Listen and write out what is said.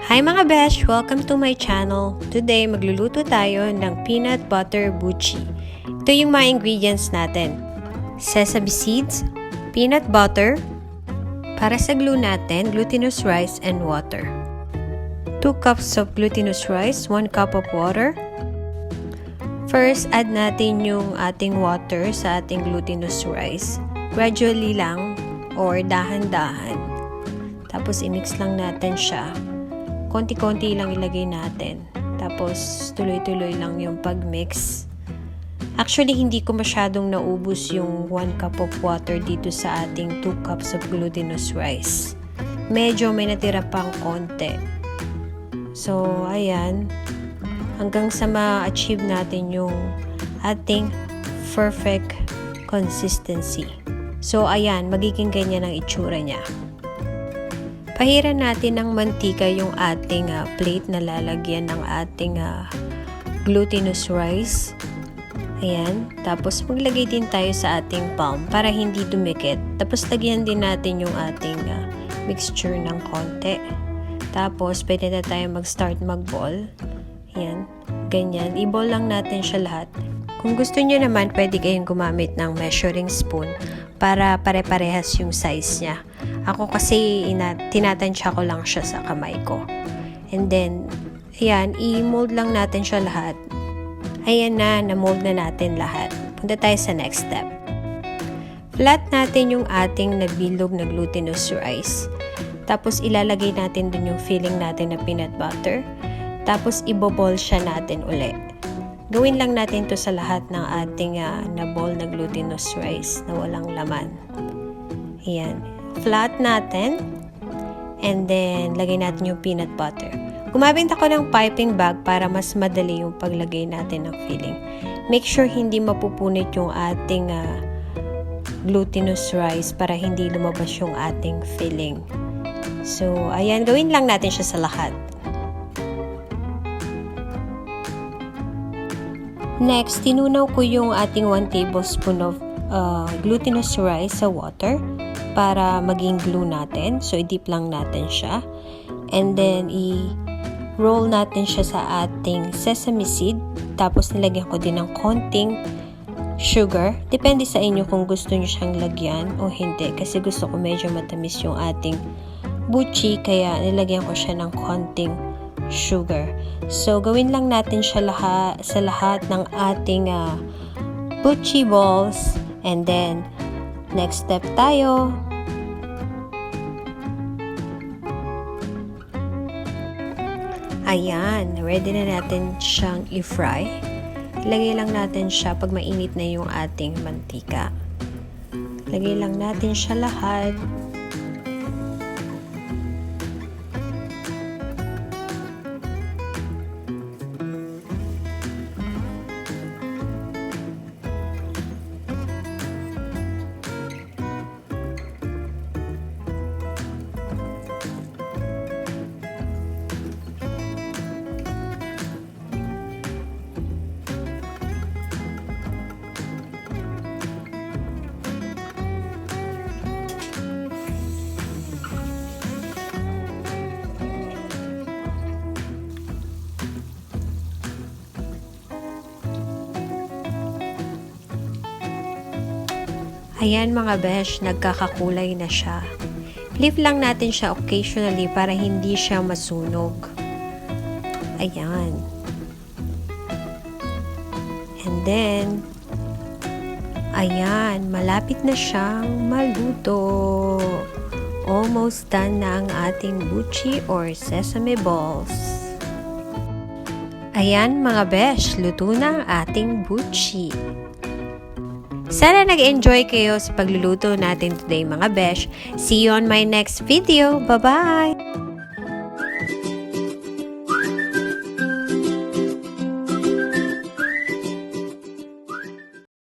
Hi mga besh! Welcome to my channel. Today, magluluto tayo ng peanut butter butchi. Ito yung mga ingredients natin. Sesame seeds, peanut butter, para sa glue natin, glutinous rice and water. 2 cups of glutinous rice, 1 cup of water. First, add natin yung ating water sa ating glutinous rice. Gradually lang or dahan-dahan. Tapos, i-mix lang natin siya. Konti-konti lang ilagay natin. Tapos, tuloy-tuloy lang yung pag-mix. Actually, hindi ko masyadong naubos yung 1 cup of water dito sa ating 2 cups of glutinous rice. Medyo may natira pang konti. So, ayan. Hanggang sa ma-achieve natin yung ating perfect consistency. So, ayan. Magiging ganyan ang itsura niya. Pahiran natin ng mantika yung ating plate na lalagyan ng ating glutinous rice. Ayan. Tapos maglagay din tayo sa ating palm para hindi dumikit. Tapos lagyan din natin yung ating mixture ng konti. Tapos pwede na tayo mag-start mag-ball. Ayan. Ganyan. I-ball lang natin siya lahat. Kung gusto niyo naman, pwede kayong gumamit ng measuring spoon para pare-parehas yung size niya. Ako kasi tinatansya ko lang siya sa kamay ko. And then, ayan, i-mold lang natin siya lahat. Ayan na-mold na natin lahat. Punta tayo sa next step. Flat natin yung ating nabilog na glutinous rice. Tapos, ilalagay natin dun yung filling natin na peanut butter. Tapos, ibobol siya natin uli. Gawin lang natin to sa lahat ng ating na-ball na glutinous rice na walang laman. Ayan. Flat natin. And then, lagay natin yung peanut butter. Gumamit ako ng piping bag para mas madali yung paglagay natin ng filling. Make sure hindi mapupunit yung ating glutinous rice para hindi lumabas yung ating filling. So, ayan. Gawin lang natin siya sa lahat. Next, tinunaw ko yung ating 1 tablespoon of glutinous rice sa water para maging glue natin. So, i-dip lang natin siya. And then, i-roll natin siya sa ating sesame seed. Tapos, nilagyan ko din ng konting sugar. Depende sa inyo kung gusto nyo siyang lagyan o hindi. Kasi gusto ko medyo matamis yung ating buchi. Kaya, nilagyan ko siya ng konting sugar. So, gawin lang natin siya sa lahat ng ating butchi balls. And then, next step tayo. Ayan, ready na natin siyang i-fry. Ilagay lang natin siya pag mainit na yung ating mantika. Lagay lang natin siya lahat. Ayan mga besh, nagkakakulay na siya. Flip lang natin siya occasionally para hindi siya masunog. Ayan. And then, ayan, malapit na siyang maluto. Almost done na ang ating butchi or sesame balls. Ayan mga besh, luto na ang ating butchi. Sana nag-enjoy kayo sa pagluluto natin today mga besh. See you on my next video. Bye-bye!